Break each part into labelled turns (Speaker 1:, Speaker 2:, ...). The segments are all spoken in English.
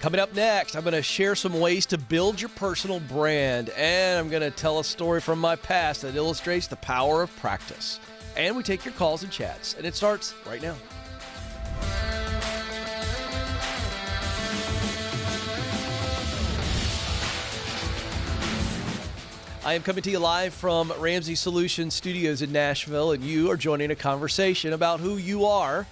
Speaker 1: Coming up next, I'm going to share some ways to build your personal brand, and I'm going to tell a story from my past that illustrates the power of practice. And we take your calls and chats, and it starts right now. I am coming to you live from Ramsey Solutions Studios in Nashville, and you are joining a conversation about who you are,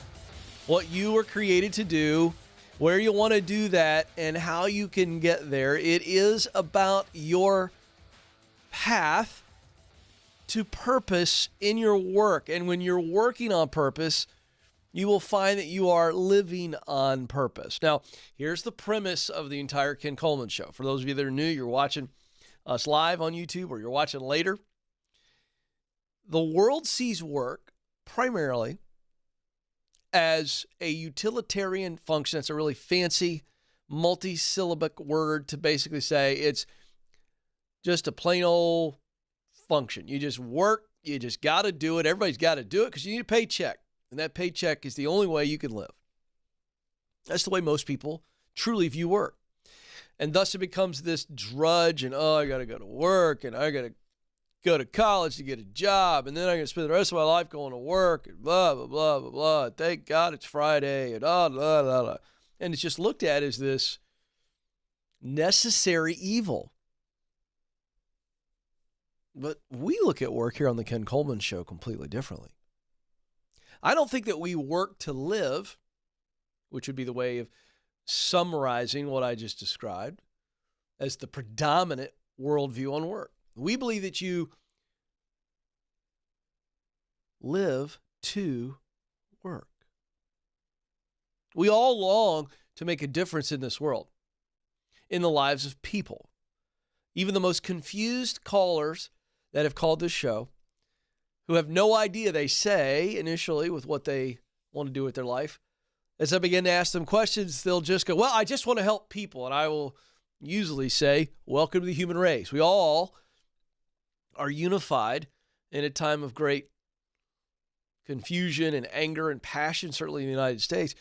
Speaker 1: what you were created to do, where you want to do that, and how you can get there. It is about your path to purpose in your work. And when you're working on purpose, you will find that you are living on purpose. Now, here's the premise of the entire Ken Coleman Show. For those of you that are new, you're watching us live on YouTube or you're watching later. The world sees work primarily as a utilitarian function. That's a really fancy, multi-syllabic word to basically say it's just a plain old function. You just work, you just got to do it. Everybody's got to do it because you need a paycheck. And that paycheck is the only way you can live. That's the way most people truly view work. And thus it becomes this drudge and, I got to go to work and I got to go to college to get a job, and then I'm going to spend the rest of my life going to work, and blah, blah, blah, blah, blah. Thank God it's Friday, and blah, blah, blah. And it's just looked at as this necessary evil. But we look at work here on the Ken Coleman Show completely differently. I don't think that we work to live, which would be the way of summarizing what I just described as the predominant worldview on work. We believe that you live to work. We all long to make a difference in this world, in the lives of people. Even the most confused callers that have called this show, who have no idea, they say initially with what they want to do with their life, as I begin to ask them questions, they'll just go, well, I just want to help people. And I will usually say, welcome to the human race. We all are unified in a time of great confusion and anger and passion, certainly in the United States.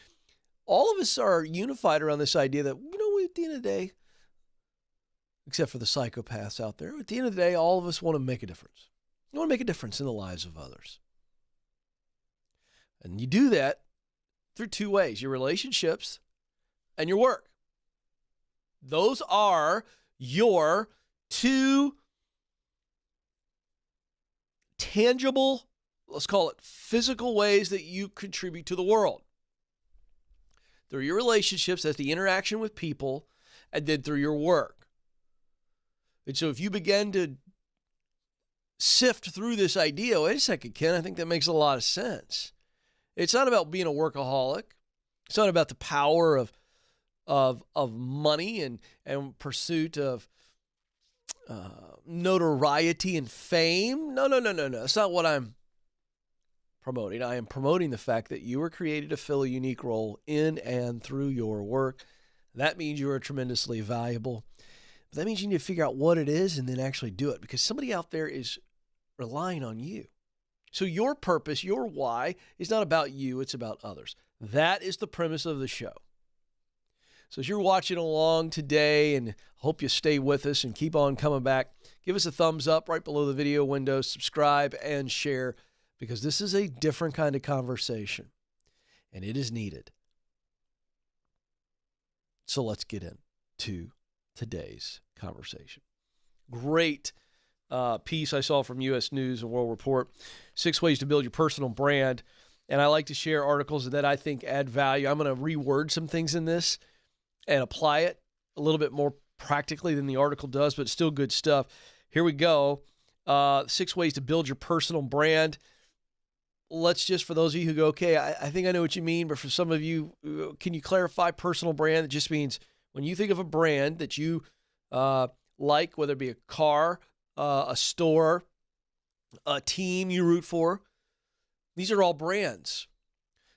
Speaker 1: All of us are unified around this idea that, at the end of the day, except for the psychopaths out there, at the end of the day, all of us want to make a difference. You want to make a difference in the lives of others. And you do that through two ways, your relationships and your work. Those are your two tangible, let's call it physical ways that you contribute to the world. Through your relationships, that's the interaction with people, and then through your work. And so if you begin to sift through this idea, wait a second, Ken, I think that makes a lot of sense. It's not about being a workaholic. It's not about the power of money and pursuit of notoriety and fame. No. That's not what I'm promoting. I am promoting the fact that you were created to fill a unique role in and through your work. That means you are tremendously valuable. But that means you need to figure out what it is and then actually do it, because somebody out there is relying on you. So your purpose, your why, is not about you, it's about others. That is the premise of the show. So as you're watching along today, and I hope you stay with us and keep on coming back, give us a thumbs up right below the video window, subscribe and share, because this is a different kind of conversation, and it is needed. So let's get into today's conversation. Great piece I saw from U.S. News and World Report, 6 ways to build your personal brand. And I like to share articles that I think add value. I'm going to reword some things in this and apply it a little bit more practically than the article does, but still good stuff. Here we go. 6 ways to build your personal brand. Let's just, for those of you who go, okay, I think I know what you mean, but for some of you, can you clarify personal brand? It just means when you think of a brand that you like, whether it be a car, a store, a team you root for, these are all brands.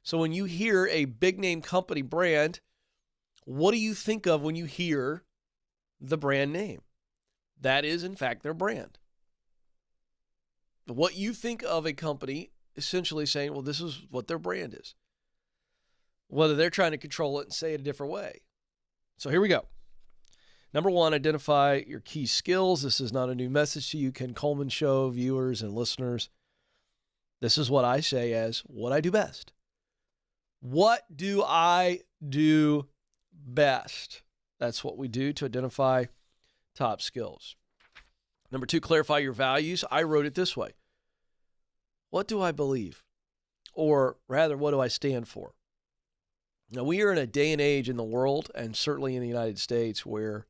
Speaker 1: So when you hear a big name company brand, what do you think of when you hear the brand name? That is, in fact, their brand. What you think of a company, essentially saying, well, this is what their brand is. Whether they're trying to control it and say it a different way. So here we go. Number one, identify your key skills. This is not a new message to you, Ken Coleman Show viewers and listeners. This is what I say as what I do best. What do I do best? That's what we do to identify top skills. Number two, clarify your values. I wrote it this way. What do I believe? Or rather, what do I stand for? Now, we are in a day and age in the world, and certainly in the United States, where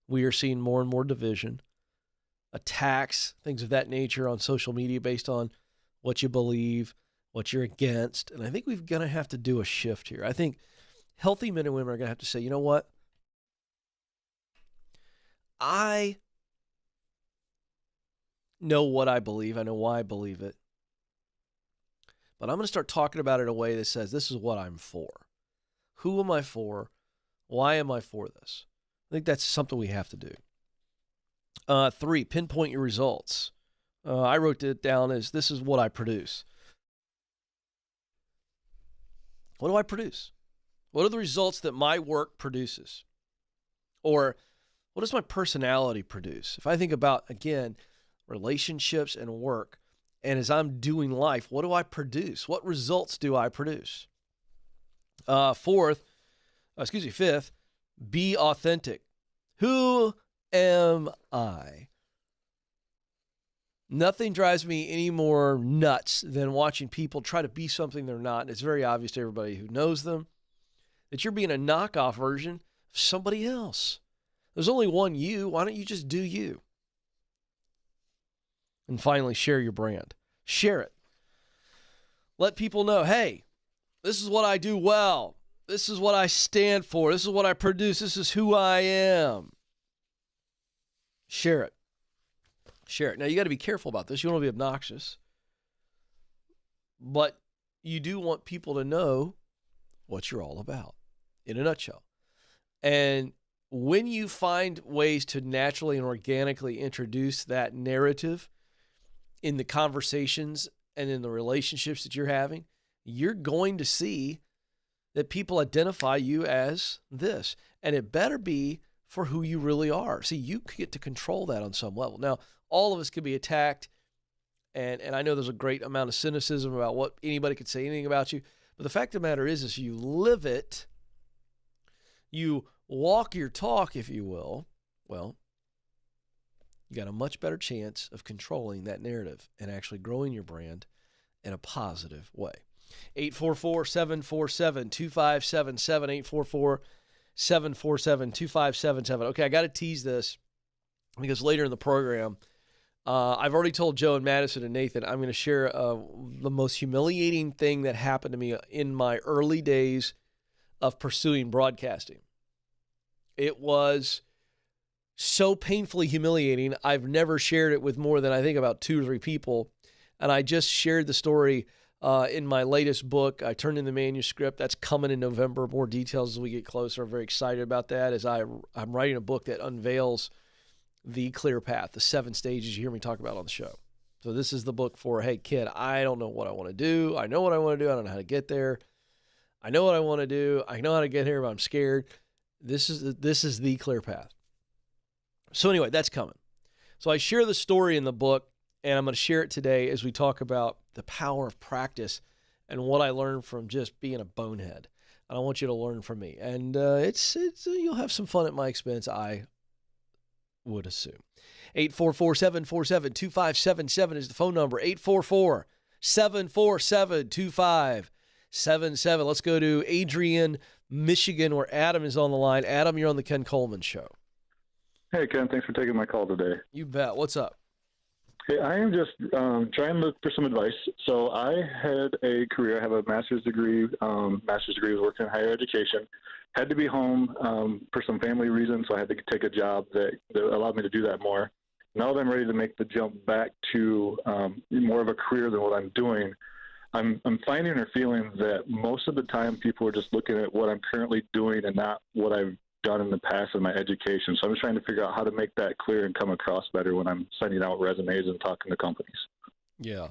Speaker 1: we are seeing more and more division, attacks, things of that nature on social media based on what you believe, what you're against. And I think we're going to have to do a shift here. I think healthy men and women are going to have to say, you know what? I know what I believe. I know why I believe it. But I'm going to start talking about it in a way that says, this is what I'm for. Who am I for? Why am I for this? I think that's something we have to do. 3, pinpoint your results. I wrote it down as, this is what I produce. What do I produce? What are the results that my work produces? Or what does my personality produce? If I think about, again, relationships and work, and as I'm doing life, what do I produce? What results do I produce? Fifth, be authentic. Who am I? Nothing drives me any more nuts than watching people try to be something they're not. And it's very obvious to everybody who knows them that you're being a knockoff version of somebody else. There's only one you. Why don't you just do you? And finally, share your brand. Share it. Let people know, hey, this is what I do well. This is what I stand for. This is what I produce. This is who I am. Share it. Share it. Now, you got to be careful about this. You don't want to be obnoxious. But you do want people to know what you're all about, in a nutshell. And when you find ways to naturally and organically introduce that narrative in the conversations and in the relationships that you're having, you're going to see that people identify you as this. And it better be for who you really are. See, you get to control that on some level. Now, all of us can be attacked, and I know there's a great amount of cynicism about what anybody could say anything about you, but the fact of the matter is you live it, you walk your talk, if you will, well, you got a much better chance of controlling that narrative and actually growing your brand in a positive way. 844-747-2577, 844-747-2577. Okay, I got to tease this because later in the program, I've already told Joe and Madison and Nathan I'm going to share the most humiliating thing that happened to me in my early days of pursuing broadcasting. It was so painfully humiliating. I've never shared it with more than I think about 2 or 3 people. And I just shared the story in my latest book. I turned in the manuscript. That's coming in November. More details as we get closer. I'm very excited about that as I'm writing a book that unveils the clear path, the 7 stages you hear me talk about on the show. So this is the book for, hey, kid, I don't know what I want to do. I know what I want to do. I don't know how to get there. I know what I want to do. I know how to get here, but I'm scared. This is the clear path. So anyway, that's coming. So I share the story in the book, and I'm going to share it today as we talk about the power of practice and what I learned from just being a bonehead. And I want you to learn from me. And it's you'll have some fun at my expense, I would assume. 844-747-2577 is the phone number. 844-747-2577. Let's go to Adrian, Michigan, where Adam is on the line. Adam, you're on the Ken Coleman Show.
Speaker 2: Hey, Ken. Thanks for taking my call today.
Speaker 1: You bet. What's up?
Speaker 2: Hey, I am just trying to look for some advice. So I had a career. I have a master's degree. Master's degree was working in higher education. Had to be home for some family reasons, so I had to take a job that allowed me to do that more. Now that I'm ready to make the jump back to more of a career than what I'm doing, I'm finding or feeling that most of the time people are just looking at what I'm currently doing and not what I've done in the past in my education. So I'm just trying to figure out how to make that clear and come across better when I'm sending out resumes and talking to companies.
Speaker 1: Yeah.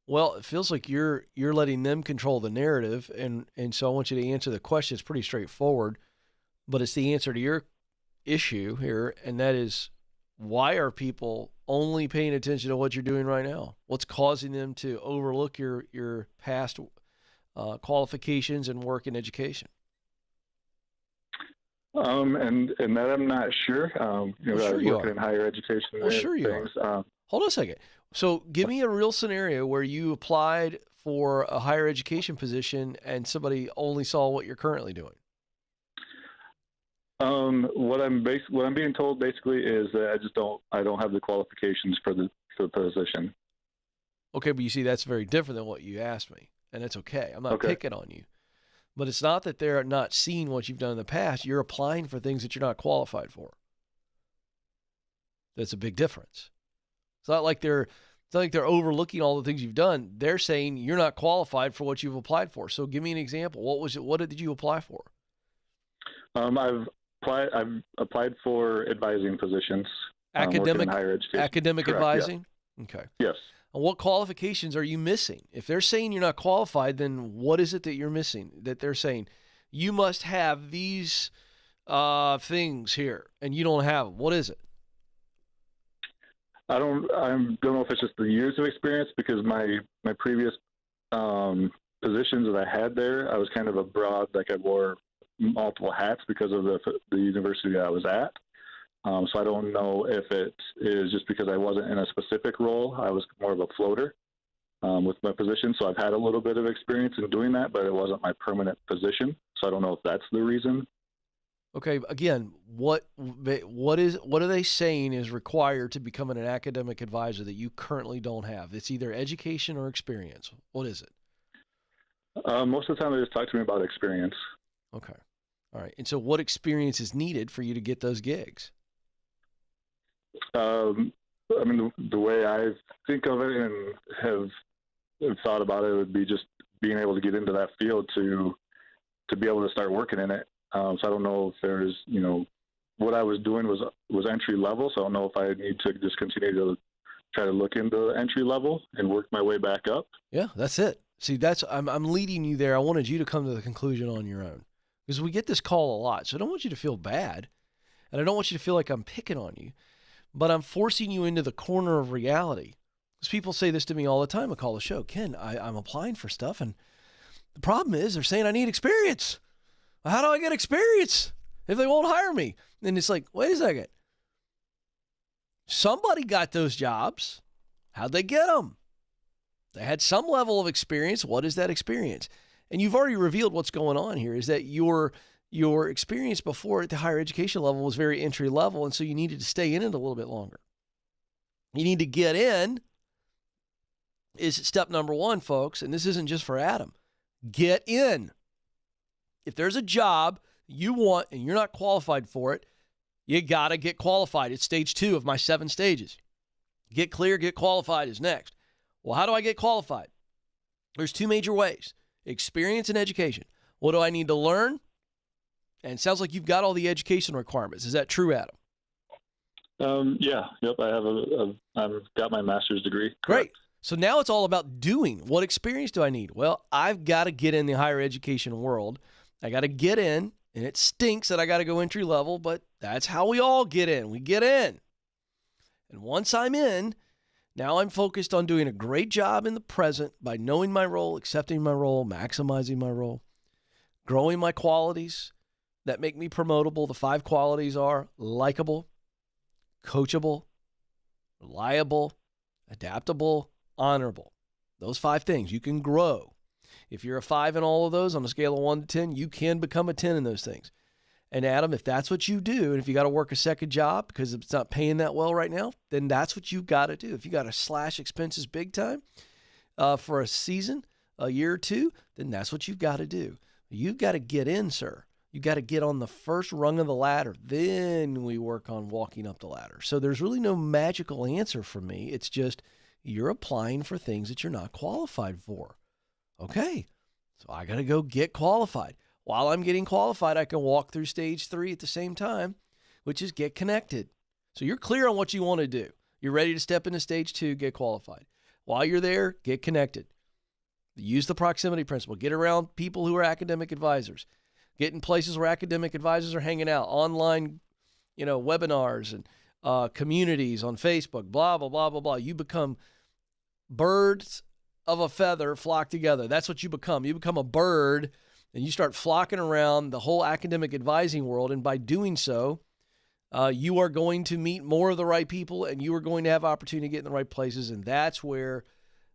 Speaker 1: Well, it feels like you're letting them control the narrative, and so I want you to answer the question. It's pretty straightforward, but it's the answer to your issue here, and that is, why are people only paying attention to what you're doing right now? What's causing them to overlook your past qualifications and work and education?
Speaker 2: And that I'm not sure.
Speaker 1: Well, sure
Speaker 2: I was
Speaker 1: you
Speaker 2: working
Speaker 1: are.
Speaker 2: in higher education.
Speaker 1: Well,
Speaker 2: and
Speaker 1: sure you
Speaker 2: things.
Speaker 1: Hold on a second. So give me a real scenario where you applied for a higher education position and somebody only saw what you're currently doing.
Speaker 2: What I'm being told basically is that I don't have the qualifications for the position.
Speaker 1: Okay, but you see, that's very different than what you asked me, and that's okay. I'm not
Speaker 2: Okay.
Speaker 1: picking on you. But it's not that they're not seeing what you've done in the past. You're applying for things that you're not qualified for. That's a big difference. It's not like they're overlooking all the things you've done. They're saying you're not qualified for what you've applied for. So give me an example. What was it? What did you apply for?
Speaker 2: I've applied for advising positions. Working in higher education.
Speaker 1: Academic
Speaker 2: Correct,
Speaker 1: advising? Yeah. Okay.
Speaker 2: Yes.
Speaker 1: And what qualifications are you missing? If they're saying you're not qualified, then what is it that you're missing? That they're saying you must have these things here, and you don't have them. What is it?
Speaker 2: I don't know if it's just the years of experience, because my previous positions that I had there, I was kind of a broad, like I wore multiple hats because of the university that I was at. So I don't know if it is just because I wasn't in a specific role. I was more of a floater with my position. So I've had a little bit of experience in doing that, but it wasn't my permanent position. So I don't know if that's the reason.
Speaker 1: Okay, again, what are they saying is required to become an academic advisor that you currently don't have? It's either education or experience. What is it?
Speaker 2: Most of the time they just talk to me about experience.
Speaker 1: Okay. All right. And so what experience is needed for you to get those gigs?
Speaker 2: I mean, the way I think of it and have thought about it would be just being able to get into that field to be able to start working in it. So I don't know if there's, what I was doing was entry level. So I don't know if I need to just continue to try to look into entry level and work my way back up.
Speaker 1: Yeah, that's it. See, I'm leading you there. I wanted you to come to the conclusion on your own, because we get this call a lot. So I don't want you to feel bad, and I don't want you to feel like I'm picking on you, but I'm forcing you into the corner of reality. Because people say this to me all the time. I call the show, Ken, I'm applying for stuff, and the problem is they're saying I need experience. How do I get experience if they won't hire me? And it's like, wait a second. Somebody got those jobs. How'd they get them? They had some level of experience. What is that experience? And you've already revealed what's going on here, is that your experience before at the higher education level was very entry level, and so you needed to stay in it a little bit longer. You need to get in is step number one, folks, and this isn't just for Adam. Get in. If there's a job you want and you're not qualified for it, you got to get qualified. It's stage 2 of my 7 stages. Get clear, get qualified is next. Well, how do I get qualified? There's 2 major ways: experience and education. What do I need to learn? And it sounds like you've got all the education requirements. Is that true, Adam?
Speaker 2: Yeah. Yep. I've got my master's degree.
Speaker 1: Great. So now it's all about doing. What experience do I need? Well, I've got to get in the higher education world. I got to get in, and it stinks that I got to go entry level, but that's how we all get in. We get in. And once I'm in, now I'm focused on doing a great job in the present by knowing my role, accepting my role, maximizing my role, growing my qualities that make me promotable. The 5 qualities are likable, coachable, reliable, adaptable, honorable. Those 5 things. You can grow. If you're a 5 in all of those on a scale of 1 to 10, you can become a 10 in those things. And Adam, if that's what you do, and if you got to work a second job because it's not paying that well right now, then that's what you've got to do. If you got to slash expenses big time for a season, a year or 2, then that's what you've got to do. You've got to get in, sir. You got to get on the first rung of the ladder. Then we work on walking up the ladder. So there's really no magical answer for me. It's just you're applying for things that you're not qualified for. Okay, so I got to go get qualified. While I'm getting qualified, I can walk through stage 3 at the same time, which is get connected. So you're clear on what you want to do. You're ready to step into stage 2, get qualified. While you're there, get connected. Use the proximity principle. Get around people who are academic advisors. Get in places where academic advisors are hanging out, online, webinars and communities on Facebook, blah, blah, blah, blah, blah. You become birds of a feather flock together. That's what you become. You become a bird, and you start flocking around the whole academic advising world. And by doing so, you are going to meet more of the right people, and you are going to have opportunity to get in the right places. And that's where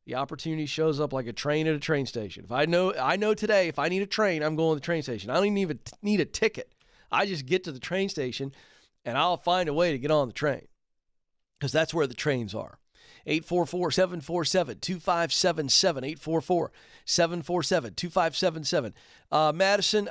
Speaker 1: the opportunity shows up like a train at a train station. If I know today, if I need a train, I'm going to the train station. I don't even need a ticket. I just get to the train station, and I'll find a way to get on the train, because that's where the trains are. 844-747-2577, 844-747-2577. Madison,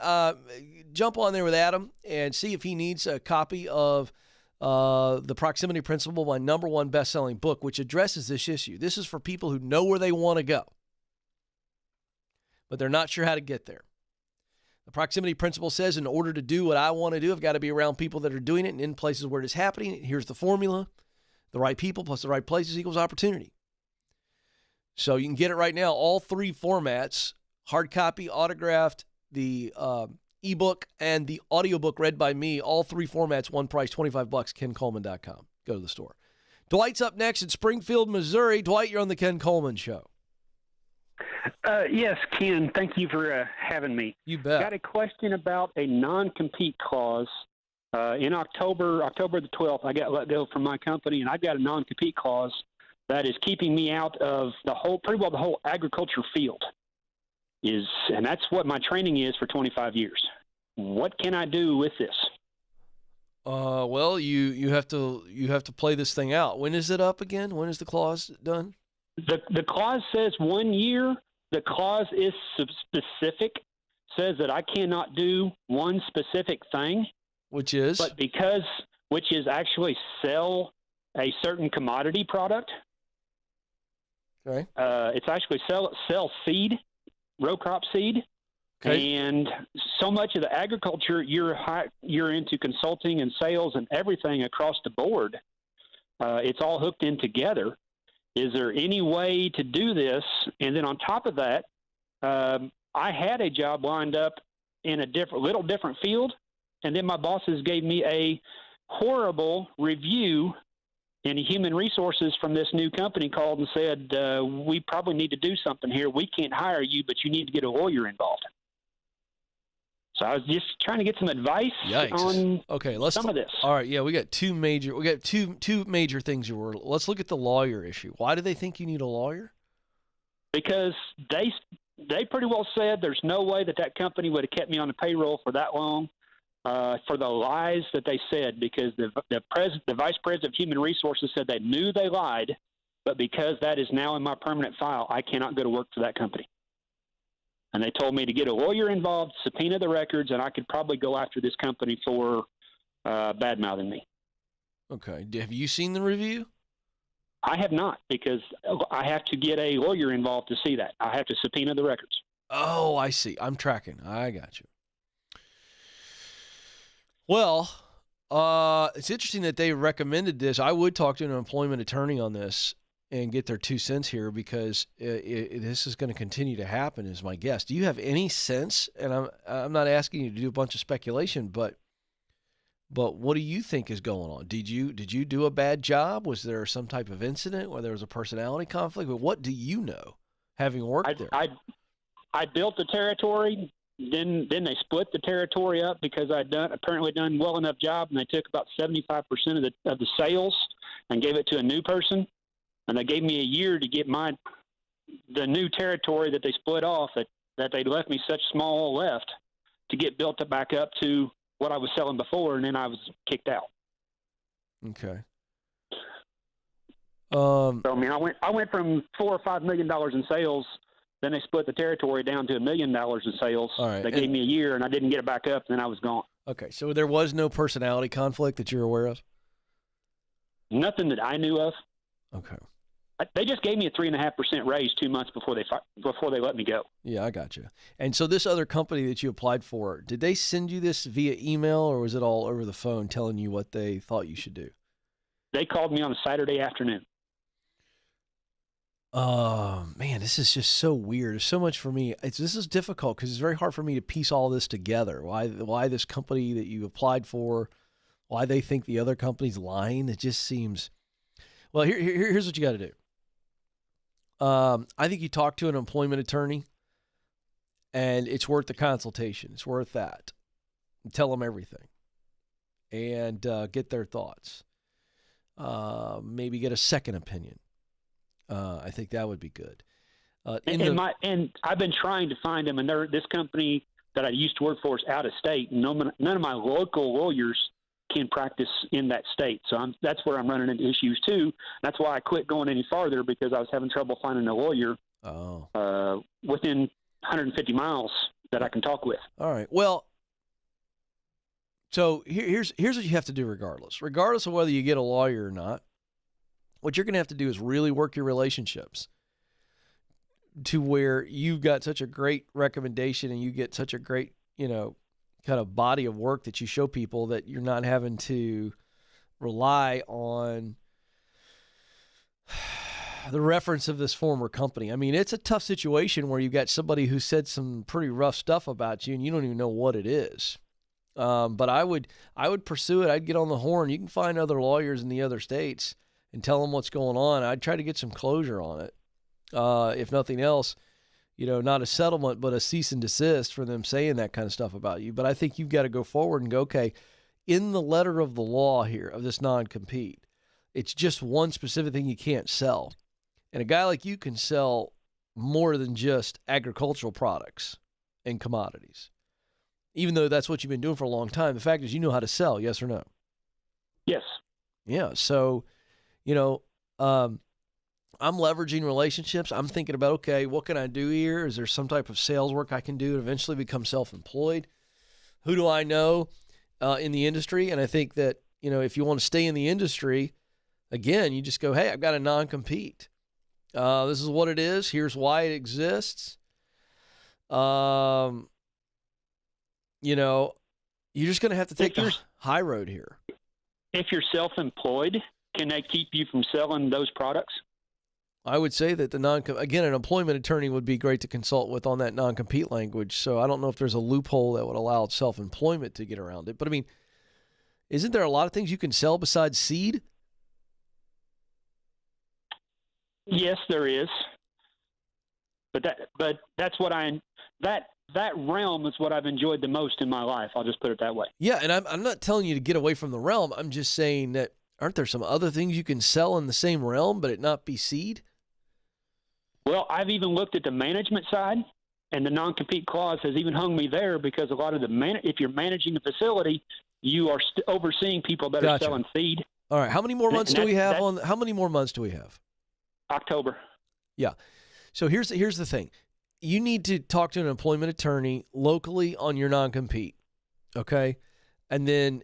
Speaker 1: jump on there with Adam and see if he needs a copy of The Proximity Principle, my #1 best-selling book, which addresses this issue. This is for people who know where they want to go, but they're not sure how to get there. The Proximity Principle says, in order to do what I want to do, I've got to be around people that are doing it and in places where it is happening. Here's the formula. The right people plus the right places equals opportunity. So you can get it right now, all 3 formats, hard copy, autographed, the ebook, and the audiobook read by me, all 3 formats, one price, $25, kencoleman.com. Go to the store. Dwight's up next in Springfield, Missouri. Dwight, you're on the Ken Coleman Show.
Speaker 3: Yes, Ken, thank you for having me.
Speaker 1: You bet.
Speaker 3: Got a question about a non-compete clause. In October the 12th, I got let go from my company, and I've got a non-compete clause that is keeping me out of the whole agriculture field. And that's what my training is for 25 years. What can I do with this?
Speaker 1: Well, you have to play this thing out. When is it up again? When is the clause done?
Speaker 3: The clause says 1 year. The clause is specific, says that I cannot do one specific thing.
Speaker 1: Which is
Speaker 3: actually sell a certain commodity product.
Speaker 1: Okay.
Speaker 3: It's actually sell seed, row crop seed. Okay. And so much of the agriculture, you're into consulting and sales and everything across the board. It's all hooked in together. Is there any way to do this? And then on top of that, I had a job lined up in a little different field. And then my bosses gave me a horrible review in human resources from this new company, called and said, we probably need to do something here. We can't hire you, but you need to get a lawyer involved. So I was just trying to get some advice on some of this.
Speaker 1: All right, yeah, we got two major things here. Let's look at the lawyer issue. Why do they think you need a lawyer?
Speaker 3: Because they pretty well said there's no way that company would have kept me on the payroll for that long. For the lies that they said, because the vice president of human resources said they knew they lied, but because that is now in my permanent file, I cannot go to work for that company. And they told me to get a lawyer involved, subpoena the records, and I could probably go after this company for bad-mouthing me.
Speaker 1: Okay. Have you seen the review?
Speaker 3: I have not, because I have to get a lawyer involved to see that. I have to subpoena the records.
Speaker 1: Oh, I see. I'm tracking. I got you. Well, it's interesting that they recommended this. I would talk to an employment attorney on this and get their 2 cents here, because this is going to continue to happen, is my guess. Do you have any sense, and I'm not asking you to do a bunch of speculation, but what do you think is going on? Did you do a bad job? Was there some type of incident where there was a personality conflict? But what do you know, having worked there?
Speaker 3: I built the territory. Then they split the territory up because I'd apparently done well enough job, and they took about 75% of the sales and gave it to a new person. And they gave me a year to get the new territory that they split off, that they left me such small left, to get built back up to what I was selling before, and then I was kicked out.
Speaker 1: Okay.
Speaker 3: So I mean, I went from $4 or $5 million in sales. Then they split the territory down to $1 million in sales.
Speaker 1: All right.
Speaker 3: They gave me a year, and I didn't get it back up, and then I was gone.
Speaker 1: Okay, so there was no personality conflict that you're aware of?
Speaker 3: Nothing that I knew of.
Speaker 1: Okay.
Speaker 3: They just gave me a 3.5% raise 2 months before they let me go.
Speaker 1: Yeah, I got you. And so this other company that you applied for, did they send you this via email, or was it all over the phone telling you what they thought you should do?
Speaker 3: They called me on a Saturday afternoon.
Speaker 1: Oh, man, this is just so weird. There's so much for me. This is difficult because it's very hard for me to piece all this together. Why this company that you applied for, why they think the other company's lying. It just seems, well, here's what you got to do. I think you talk to an employment attorney, and it's worth the consultation. It's worth that. Tell them everything and get their thoughts. Maybe get a second opinion. I think that would be good.
Speaker 3: And I've been trying to find them, and this company that I used to work for is out of state, and none of my local lawyers can practice in that state. So that's where I'm running into issues too. That's why I quit going any farther, because I was having trouble finding a lawyer within 150 miles that I can talk with.
Speaker 1: All right. Well, so here's what you have to do regardless of whether you get a lawyer or not. What you're going to have to do is really work your relationships to where you've got such a great recommendation and you get such a great, kind of body of work that you show people that you're not having to rely on the reference of this former company. I mean, it's a tough situation where you've got somebody who said some pretty rough stuff about you and you don't even know what it is. But I would pursue it. I'd get on the horn. You can find other lawyers in the other states and tell them what's going on. I'd try to get some closure on it. If nothing else, not a settlement, but a cease and desist for them saying that kind of stuff about you. But I think you've got to go forward and go, okay, in the letter of the law here of this non-compete, it's just one specific thing you can't sell. And a guy like you can sell more than just agricultural products and commodities. Even though that's what you've been doing for a long time, the fact is you know how to sell, yes or no?
Speaker 3: Yes.
Speaker 1: Yeah, so I'm leveraging relationships. I'm thinking about, okay, what can I do here? Is there some type of sales work I can do to eventually become self-employed? Who do I know in the industry? And I think that, if you want to stay in the industry, again, you just go, hey, I've got a non-compete. This is what it is. Here's why it exists. You're just going to have to take the high road here.
Speaker 3: If you're self-employed, can they keep you from selling those products?
Speaker 1: I would say that an employment attorney would be great to consult with on that non-compete language. So I don't know if there's a loophole that would allow self-employment to get around it. But I mean, isn't there a lot of things you can sell besides seed?
Speaker 3: Yes, there is. But that's what that realm is what I've enjoyed the most in my life. I'll just put it that way.
Speaker 1: Yeah, and I'm not telling you to get away from the realm. I'm just saying that aren't there some other things you can sell in the same realm, but it not be seed?
Speaker 3: Well, I've even looked at the management side, and the non-compete clause has even hung me there because a lot of if you're managing a facility, you are overseeing people that are selling feed.
Speaker 1: All right, how many more months do we have? How many more months do we have?
Speaker 3: October.
Speaker 1: Yeah. So here's the thing. You need to talk to an employment attorney locally on your non-compete, okay? And then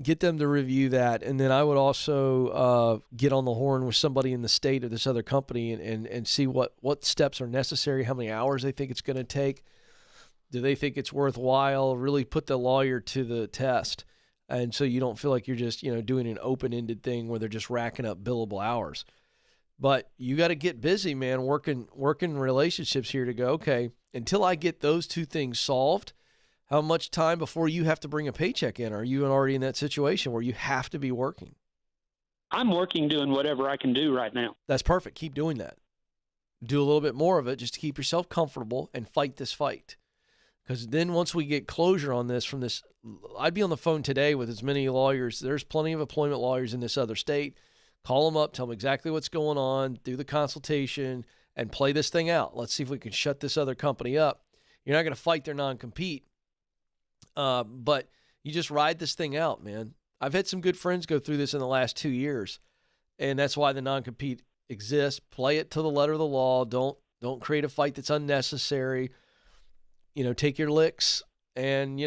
Speaker 1: get them to review that. And then I would also get on the horn with somebody in the state of this other company and see what steps are necessary, how many hours they think it's going to take. Do they think it's worthwhile? Really put the lawyer to the test. And so you don't feel like you're just, doing an open-ended thing where they're just racking up billable hours. But you got to get busy, man, working relationships here to go, okay, until I get those two things solved, how much time before you have to bring a paycheck in? Are you already in that situation where you have to be working?
Speaker 3: I'm working doing whatever I can do right now.
Speaker 1: That's perfect. Keep doing that. Do a little bit more of it just to keep yourself comfortable and fight this fight. Because then once we get closure on this I'd be on the phone today with as many lawyers. There's plenty of employment lawyers in this other state. Call them up, tell them exactly what's going on, do the consultation, and play this thing out. Let's see if we can shut this other company up. You're not going to fight their non-compete, but you just ride this thing out, man. I've had some good friends go through this in the last 2 years, and that's why the non-compete exists. Play it to the letter of the law. Don't create a fight that's unnecessary. Take your licks and,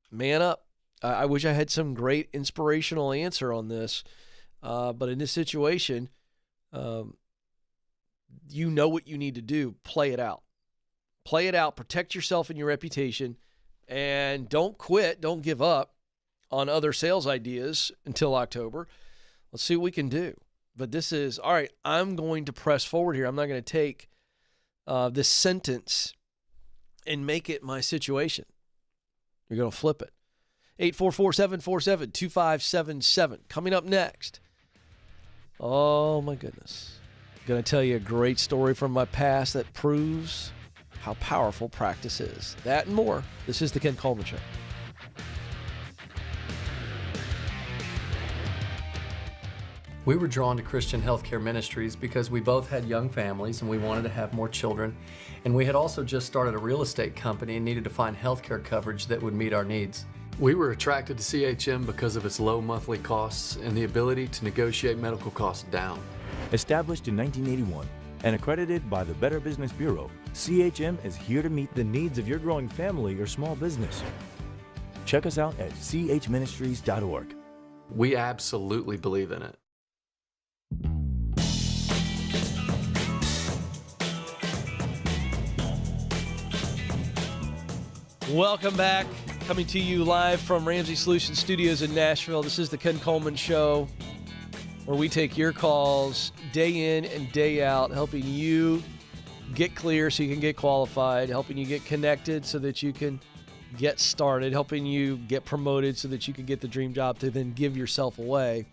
Speaker 1: man up. I wish I had some great inspirational answer on this. But in this situation, you know what you need to do. Play it out. Play it out. Protect yourself and your reputation. And don't quit. Don't give up on other sales ideas until October. Let's see what we can do. But this is, all right, I'm going to press forward here. I'm not going to take this sentence and make it my situation. You're going to flip it. 844-747-2577. Coming up next. Oh, my goodness. Going to tell you a great story from my past that proves how powerful practice is. That and more. This is the Ken Coleman Show.
Speaker 4: We were drawn to Christian Healthcare Ministries because we both had young families and we wanted to have more children. And we had also just started a real estate company and needed to find healthcare coverage that would meet our needs.
Speaker 5: We were attracted to CHM because of its low monthly costs and the ability to negotiate medical costs down.
Speaker 6: Established in 1981 and accredited by the Better Business Bureau, CHM is here to meet the needs of your growing family or small business. Check us out at chministries.org.
Speaker 5: We absolutely believe in it.
Speaker 1: Welcome back. Coming to you live from Ramsey Solutions Studios in Nashville. This is the Ken Coleman Show, where we take your calls day in and day out, helping you get clear so you can get qualified, helping you get connected so that you can get started, helping you get promoted so that you can get the dream job to then give yourself away.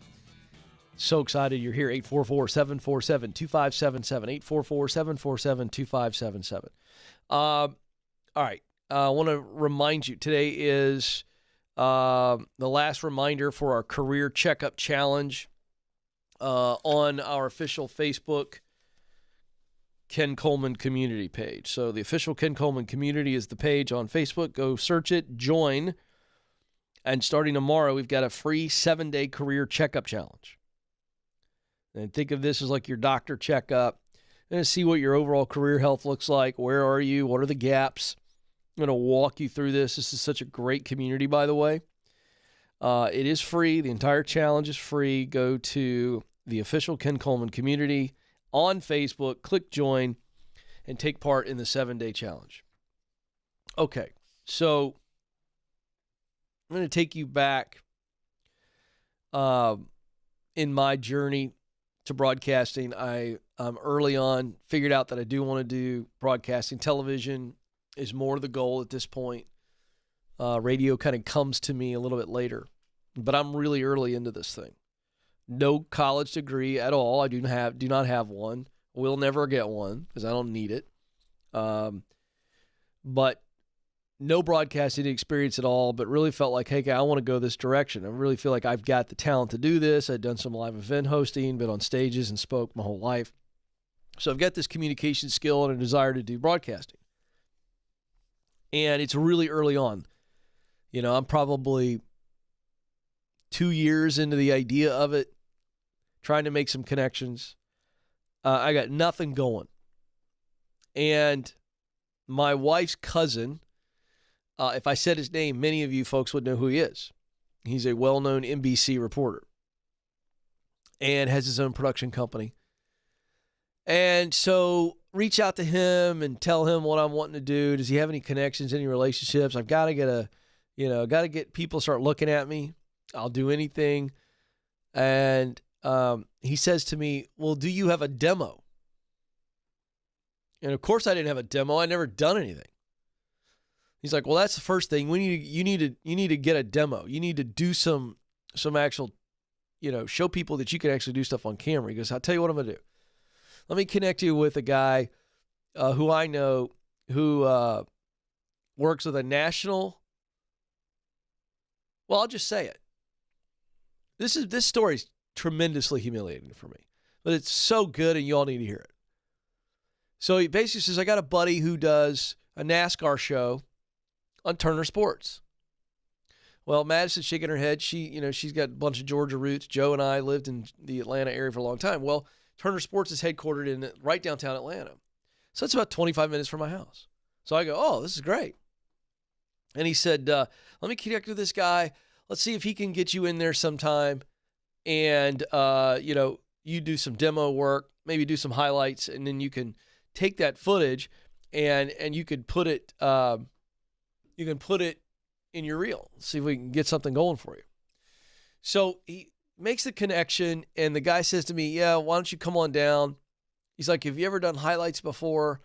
Speaker 1: So excited you're here. 844-747-2577. 844-747-2577. All right. I want to remind you, today is the last reminder for our Career Checkup Challenge on our official Facebook Ken Coleman community page. So the official Ken Coleman community is the page on Facebook. Go search it, join, and starting tomorrow, we've got a free 7-day Career Checkup Challenge. And think of this as like your doctor checkup. And see what your overall career health looks like. Where are you? What are the gaps? I'm going to walk you through this. This is such a great community, by the way. It is free. The entire challenge is free. Go to the official Ken Coleman community on Facebook, click join, and take part in the 7-day challenge. Okay, so I'm going to take you back in my journey to broadcasting. I early on figured out that I do want to do broadcasting. Television is more the goal at this point. Radio kind of comes to me a little bit later, but I'm really early into this thing. No college degree at all. I do not have one. Will never get one because I don't need it. But no broadcasting experience at all, but really felt like, hey, I want to go this direction. I really feel like I've got the talent to do this. I've done some live event hosting, been on stages and spoke my whole life. So I've got this communication skill and a desire to do broadcasting. And it's really early on. You know, I'm probably 2 years into the idea of it, trying to make some connections. I got nothing going. And my wife's cousin, if I said his name, many of you folks would know who he is. He's a well-known NBC reporter and has his own production company. And so reach out to him and tell him what I'm wanting to do. Does he have any connections, any relationships? I've got to get people start looking at me. I'll do anything. And he says to me, well, do you have a demo? And of course I didn't have a demo. I never done anything. He's like, well, that's the first thing. You need to get a demo. You need to do some actual, show people that you can actually do stuff on camera. He goes, I'll tell you what I'm going to do. Let me connect you with a guy who I know who works with a national. Well, I'll just say it. This story is tremendously humiliating for me, but it's so good and you all need to hear it. So he basically says, I got a buddy who does a NASCAR show on Turner Sports. Well, Madison's shaking her head. She's got a bunch of Georgia roots. Joe and I lived in the Atlanta area for a long time. Well, Turner Sports is headquartered in right downtown Atlanta. So it's about 25 minutes from my house. So I go, oh, this is great. And he said, let me connect with this guy. Let's see if he can get you in there sometime. And, you do some demo work, maybe do some highlights, and then you can take that footage and you could put it, in your reel. See if we can get something going for you. So makes the connection, and the guy says to me, yeah, why don't you come on down? He's like, have you ever done highlights before?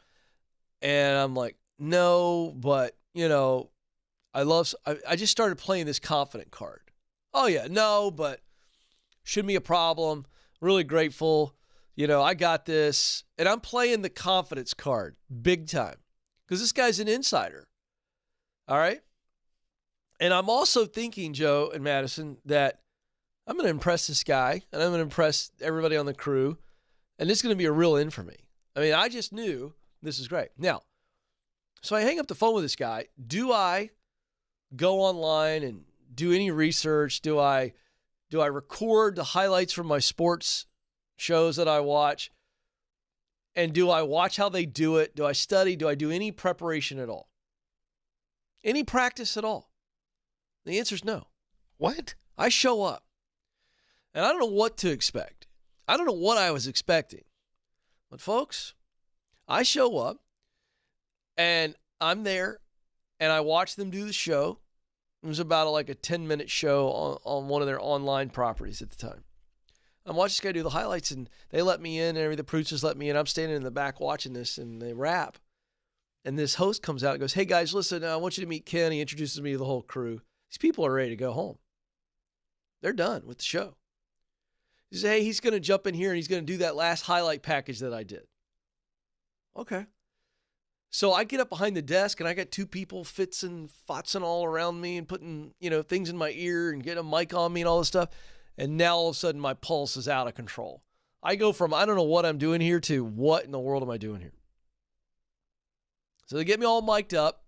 Speaker 1: And I'm like, no, but, I just started playing this confident card. Oh, yeah, no, but shouldn't be a problem. Really grateful. I got this. And I'm playing the confidence card big time because this guy's an insider. All right? And I'm also thinking, Joe and Madison, that I'm going to impress this guy and I'm going to impress everybody on the crew. And this is going to be a real in for me. I mean, I just knew this is great. Now, so I hang up the phone with this guy. Do I go online and do any research? Do I record the highlights from my sports shows that I watch? And do I watch how they do it? Do I study? Do I do any preparation at all? Any practice at all? The answer is no.
Speaker 7: What?
Speaker 1: I show up. And I don't know what to expect. I don't know what I was expecting. But folks, I show up and I'm there and I watch them do the show. It was about a 10-minute show on one of their online properties at the time. I watched this guy do the highlights and they let me in and the producers let me in. I'm standing in the back watching this and they wrap. And this host comes out and goes, hey guys, listen, I want you to meet Ken. He introduces me to the whole crew. These people are ready to go home. They're done with the show. He says, hey, he's going to jump in here and he's going to do that last highlight package that I did. Okay. So I get up behind the desk and I got two people fotzing all around me and putting, things in my ear and getting a mic on me and all this stuff. And now all of a sudden my pulse is out of control. I go from, I don't know what I'm doing here to what in the world am I doing here? So they get me all mic'd up.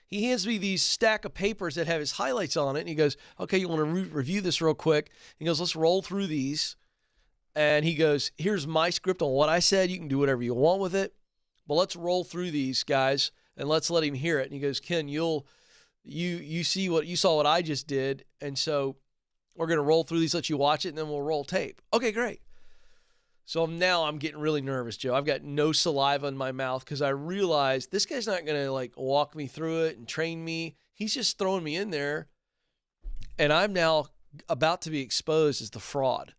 Speaker 1: He hands me these stack of papers that have his highlights on it. And he goes, okay, you want to review this real quick? He goes, let's roll through these. And he goes, here's my script on what I said. You can do whatever you want with it. But let's roll through these, guys, and let's let him hear it. And he goes, Ken, you saw what I just did. And so we're going to roll through these, let you watch it, and then we'll roll tape. Okay, great. So now I'm getting really nervous, Joe. I've got no saliva in my mouth because I realize this guy's not going to walk me through it and train me. He's just throwing me in there. And I'm now about to be exposed as the fraud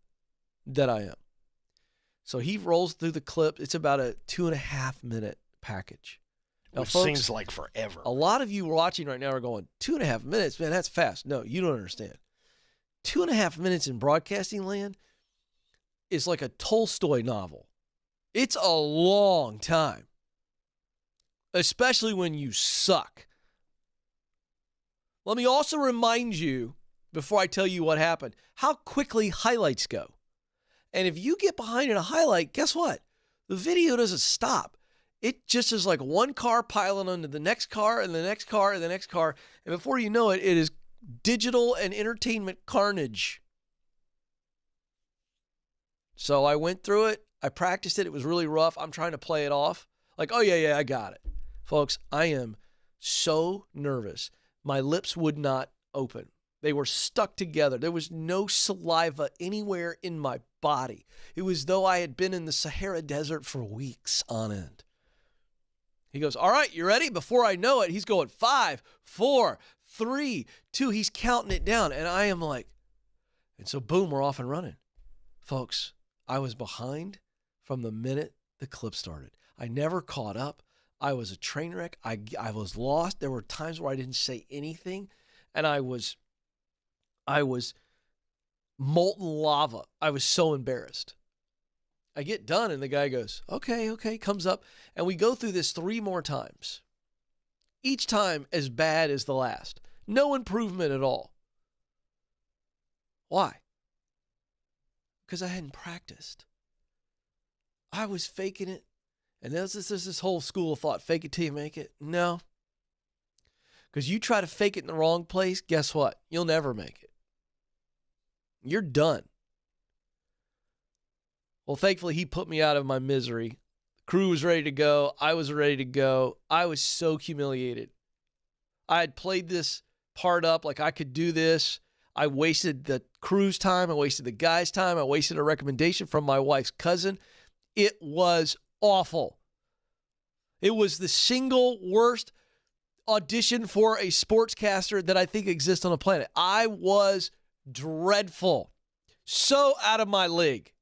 Speaker 1: that I am. So he rolls through the clip. It's about a 2.5-minute package. Now,
Speaker 7: Which
Speaker 1: folks,
Speaker 7: seems like forever.
Speaker 1: A lot of you watching right now are going, 2.5 minutes? Man, that's fast. No, you don't understand. 2.5 minutes in broadcasting land is like a Tolstoy novel. It's a long time, especially when you suck. Let me also remind you, before I tell you what happened, how quickly highlights go. And if you get behind in a highlight, guess what? The video doesn't stop. It just is like one car piling onto the next car and the next car and the next car. And before you know it, it is digital and entertainment carnage. So I went through it. I practiced it. It was really rough. I'm trying to play it off. Like, oh, yeah, I got it. Folks, I am so nervous. My lips would not open. They were stuck together. There was no saliva anywhere in my body. It was as though I had been in the Sahara Desert for weeks on end. He goes, all right, you ready? Before I know it, he's going 5, 4, 3, 2. He's counting it down. And I am like, and so boom, we're off and running. Folks, I was behind from the minute the clip started. I never caught up. I was a train wreck. I was lost. There were times where I didn't say anything. And I was molten lava. I was so embarrassed. I get done and the guy goes, okay, comes up. And we go through this 3 more times. Each time as bad as the last. No improvement at all. Why? Because I hadn't practiced. I was faking it. And there's this whole school of thought, fake it till you make it. No. Because you try to fake it in the wrong place, guess what? You'll never make it. You're done. Well, thankfully, he put me out of my misery. The crew was ready to go. I was ready to go. I was so humiliated. I had played this part up like I could do this. I wasted the crew's time. I wasted the guy's time. I wasted a recommendation from my wife's cousin. It was awful. It was the single worst audition for a sportscaster that I think exists on the planet. I was dreadful. So out of my league.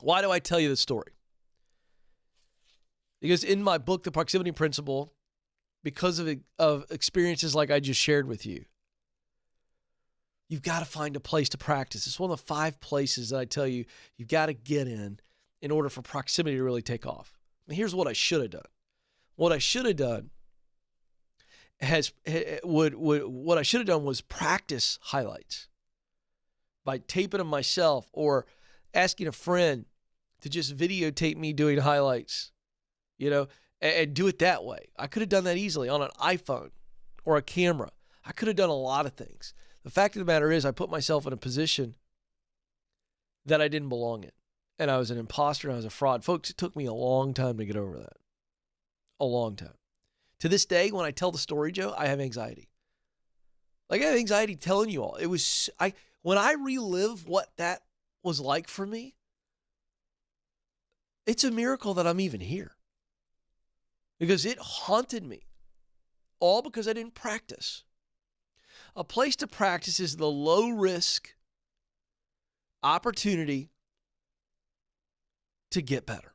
Speaker 1: Why do I tell you this story? Because in my book, The Proximity Principle, because of experiences like I just shared with you, you've got to find a place to practice. It's one of the 5 places that I tell you you've got to get in order for proximity to really take off. And here's what I should have done. What I should have done was practice highlights by taping them myself or asking a friend to just videotape me doing highlights, and do it that way. I could have done that easily on an iPhone or a camera. I could have done a lot of things. The fact of the matter is I put myself in a position that I didn't belong in. And I was an imposter and I was a fraud. Folks, it took me a long time to get over that. A long time. To this day, when I tell the story, Joe, I have anxiety. Like, I have anxiety telling you all. When I relive what that was like for me, it's a miracle that I'm even here. Because it haunted me. All because I didn't practice. A place to practice is the low risk opportunity to get better.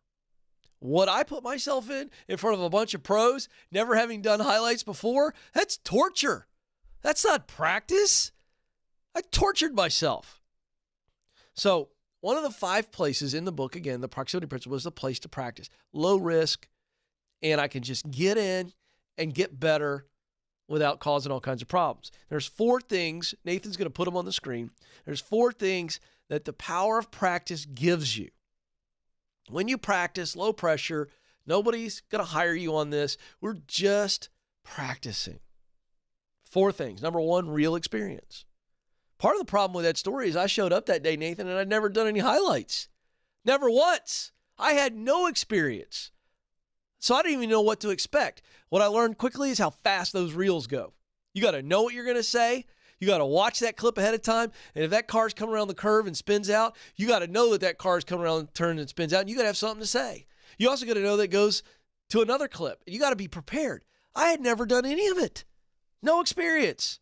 Speaker 1: What I put myself in front of a bunch of pros, never having done highlights before, that's torture. That's not practice. I tortured myself. So one of the 5 places in the book, again, the proximity principle, is the place to practice. Low risk, and I can just get in and get better without causing all kinds of problems. There's 4 things. Nathan's going to put them on the screen. There's 4 things that the power of practice gives you. When you practice, low pressure, nobody's going to hire you on this. We're just practicing. 4 things. Number 1, real experience. Part of the problem with that story is I showed up that day, Nathan, and I'd never done any highlights. Never once. I had no experience. So I didn't even know what to expect. What I learned quickly is how fast those reels go. You got to know what you're going to say. You got to watch that clip ahead of time. And if that car's coming around the curve and spins out, you got to know that car's coming around and turns and spins out. And you got to have something to say. You also got to know that it goes to another clip. And you got to be prepared. I had never done any of it. No experience.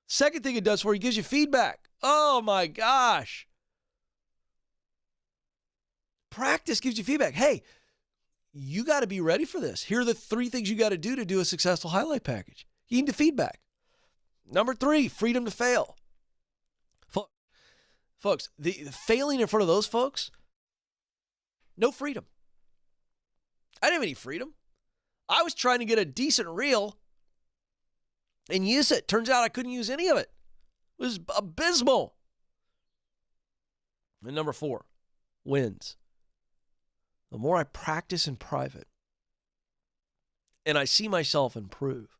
Speaker 1: Second thing it does for you, it gives you feedback. Oh my gosh. Practice gives you feedback. Hey, you got to be ready for this. Here are the 3 things you got to do a successful highlight package. You need the feedback. Number 3, freedom to fail. Folks, the failing in front of those folks, no freedom. I didn't have any freedom. I was trying to get a decent reel and use it. Turns out I couldn't use any of it. It was abysmal. And number 4, wins. The more I practice in private and I see myself improve,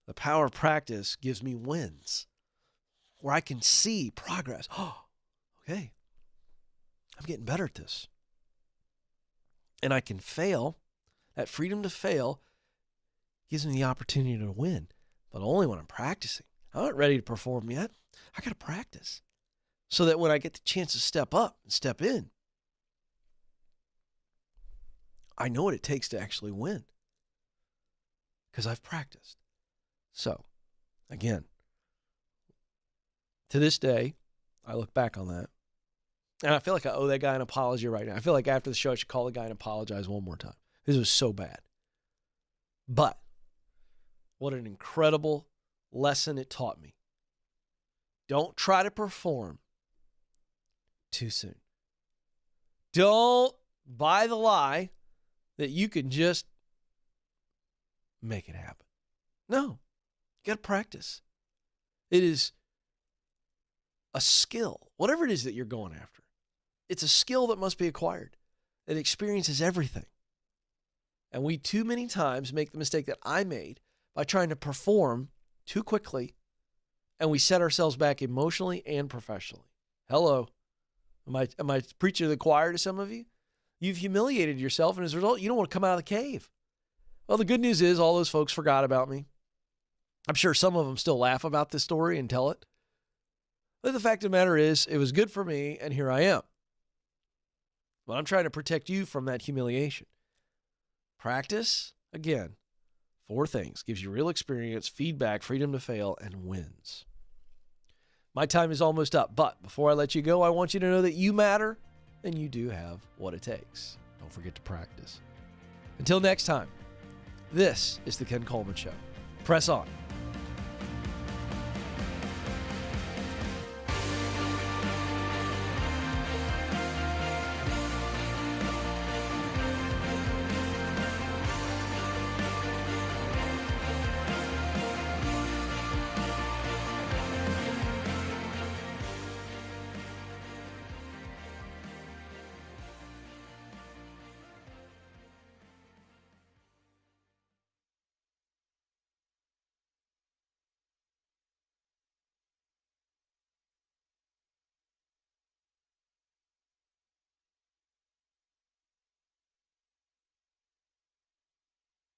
Speaker 1: the power of practice gives me wins where I can see progress. Oh, okay. I'm getting better at this. And I can fail. That freedom to fail gives me the opportunity to win, but only when I'm practicing. I'm not ready to perform yet. I got to practice so that when I get the chance to step up and step in, I know what it takes to actually win because I've practiced. So, again, to this day, I look back on that, and I feel like I owe that guy an apology right now. I feel like after the show, I should call the guy and apologize one more time. This was so bad. But what an incredible lesson it taught me. Don't try to perform too soon. Don't buy the lie that you can just make it happen. No, you got to practice. It is a skill, whatever it is that you're going after. It's a skill that must be acquired. It experiences everything. And we too many times make the mistake that I made by trying to perform too quickly, and we set ourselves back emotionally and professionally. Hello. Am I preaching to the choir to some of you? You've humiliated yourself, and as a result, you don't want to come out of the cave. Well, the good news is all those folks forgot about me. I'm sure some of them still laugh about this story and tell it. But the fact of the matter is, it was good for me, and here I am. But I'm trying to protect you from that humiliation. Practice, again, 4 things. Gives you real experience, feedback, freedom to fail, and wins. My time is almost up, but before I let you go, I want you to know that you matter and you do have what it takes. Don't forget to practice. Until next time, this is the Ken Coleman Show. Press on.